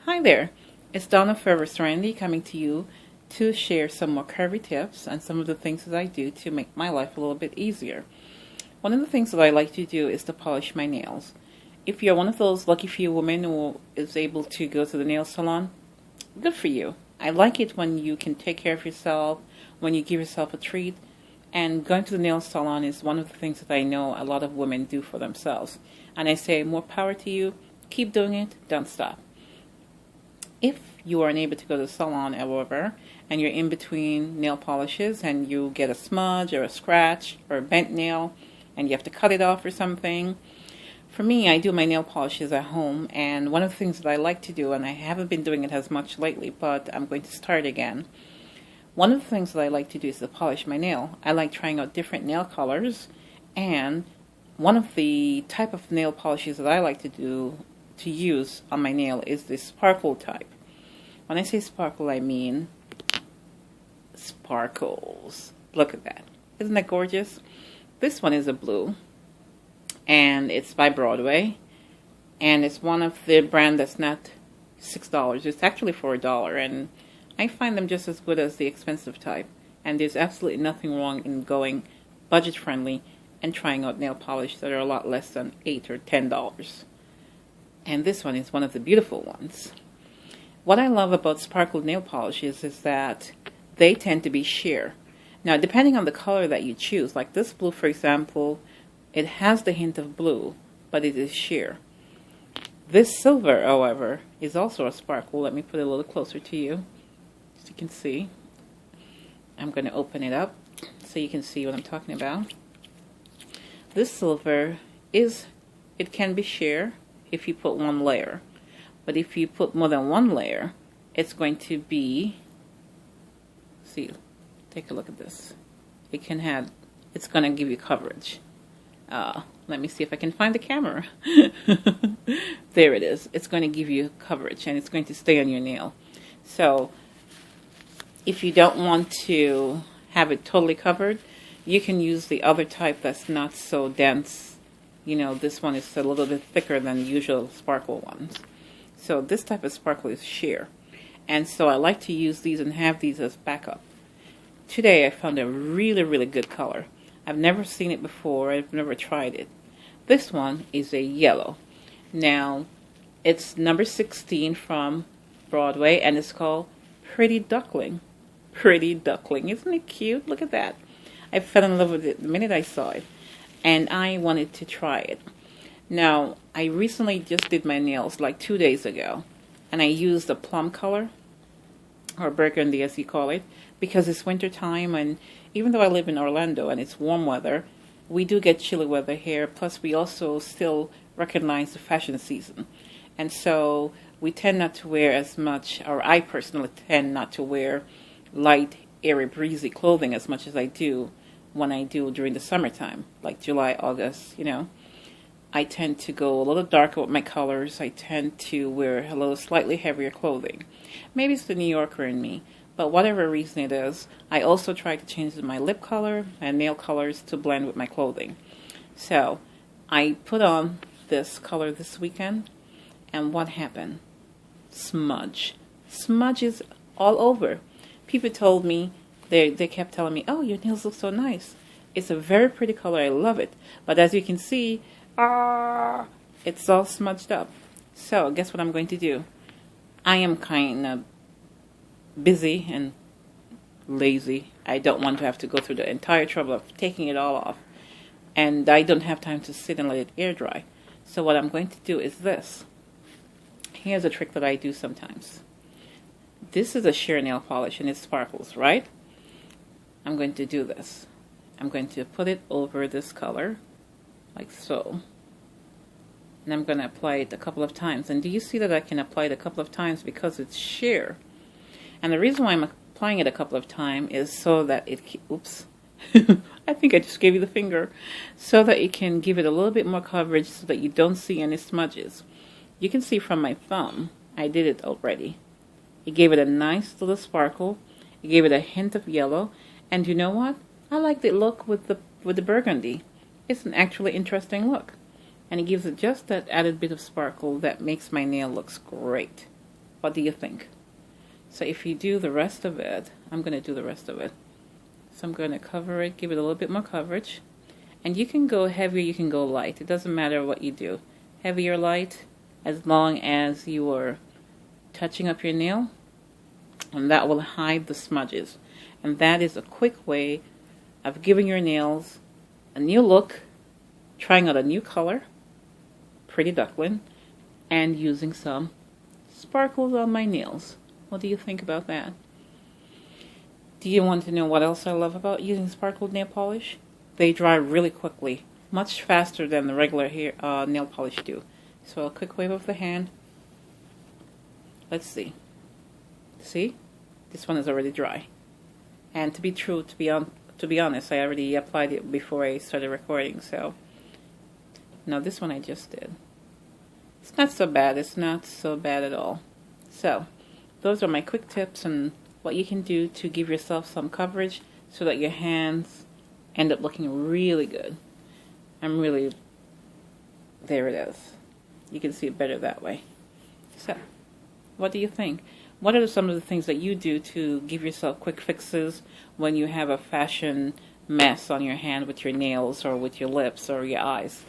Hi there, it's Donna Forever Serenity coming to you to share some more curvy tips and some of the things that I do to make my life a little bit easier. One of the things that I like to do is to polish my nails. If you're one of those lucky few women who is able to go to the nail salon, good for you. I like it when you can take care of yourself, when you give yourself a treat, and going to the nail salon is one of the things that I know a lot of women do for themselves. And I say, more power to you, keep doing it, don't stop. If you are unable to go to the salon, however, and you're in between nail polishes and you get a smudge or a scratch or a bent nail and you have to cut it off or something, for me, I do my nail polishes at home, and one of the things that I like to do, and I haven't been doing it as much lately, but I'm going to start again. One of the things that I like to do is to polish my nail. I like trying out different nail colors, and one of the type of nail polishes that I like to use on my nail is the sparkle type. When I say sparkle, I mean sparkles. Look at that. Isn't that gorgeous? This one is a blue, and it's by Broadway, and it's one of the brand that's not $6. It's actually for $1, and I find them just as good as the expensive type, and there's absolutely nothing wrong in going budget friendly and trying out nail polish that are a lot less than $8 or $10. And this one is one of the beautiful ones. What I love about sparkle nail polishes is that they tend to be sheer. Now, depending on the color that you choose, like this blue, for example, it has the hint of blue, but it is sheer. This silver, however, is also a sparkle. Let me put it a little closer to you, so you can see. I'm going to open it up so you can see what I'm talking about. This silver it can be sheer if you put one layer. But if you put more than one layer, it's going to be, see, take a look at this. It's going to give you coverage. Let me see if I can find the camera. There it is. It's going to give you coverage, and it's going to stay on your nail. So if you don't want to have it totally covered, you can use the other type that's not so dense. You know, this one is a little bit thicker than the usual sparkle ones. So this type of sparkle is sheer. And so I like to use these and have these as backup. Today I found a really, really good color. I've never seen it before. I've never tried it. This one is a yellow. Now, it's number 16 from Broadway, and it's called Pretty Duckling. Pretty Duckling. Isn't it cute? Look at that. I fell in love with it the minute I saw it, and I wanted to try it. Now, I recently just did my nails like 2 days ago, and I used the plum color, or burgundy as you call it, because it's winter time, and even though I live in Orlando and it's warm weather, we do get chilly weather here, plus we also still recognize the fashion season. And so we tend not to wear as much, or I personally tend not to wear light, airy, breezy clothing as much as I do when I do during the summertime, like July, August, you know. I tend to go a little darker with my colors. I tend to wear a little slightly heavier clothing. Maybe it's the New Yorker in me, but whatever reason it is, I also try to change my lip color and nail colors to blend with my clothing. So I put on this color this weekend, and what happened? Smudge. Smudges all over. People told me, they kept telling me, oh, your nails look so nice. It's a very pretty color. I love it. But as you can see, it's all smudged up. So guess what I'm going to do? I am kind of busy and lazy. I don't want to have to go through the entire trouble of taking it all off, and I don't have time to sit and let it air dry. So what I'm going to do is this. Here's a trick that I do sometimes. This is a sheer nail polish and it sparkles, right? I'm going to do this. I'm going to put it over this color like so, and I'm going to apply it a couple of times. And do you see that I can apply it a couple of times because it's sheer? And the reason why I'm applying it a couple of times is so that it, oops, I think I just gave you the finger, so that it can give it a little bit more coverage so that you don't see any smudges. You can see from my thumb, I did it already. It gave it a nice little sparkle. It gave it a hint of yellow. And you know what? I like the look with the burgundy. It's an actually interesting look. And it gives it just that added bit of sparkle that makes my nail looks great. What do you think? So if you do the rest of it, I'm going to do the rest of it. So I'm going to cover it, give it a little bit more coverage. And you can go heavier, you can go light. It doesn't matter what you do. Heavy or light, as long as you are touching up your nail. And that will hide the smudges. And that is a quick way of giving your nails a new look, trying out a new color, pretty duckling, and using some sparkles on my nails. What do you think about that? Do you want to know what else I love about using sparkled nail polish? They dry really quickly, much faster than the regular nail polish do. So a quick wave of the hand. Let's see. See? This one is already dry. And to be honest, I already applied it before I started recording, so now this one I just did. It's not so bad. It's not so bad at all. So, those are my quick tips on what you can do to give yourself some coverage so that your hands end up looking really good. There it is. You can see it better that way. So, what do you think? What are some of the things that you do to give yourself quick fixes when you have a fashion mess on your hand with your nails or with your lips or your eyes?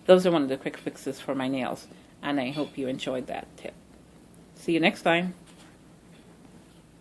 Those are one of the quick fixes for my nails, and I hope you enjoyed that tip. See you next time.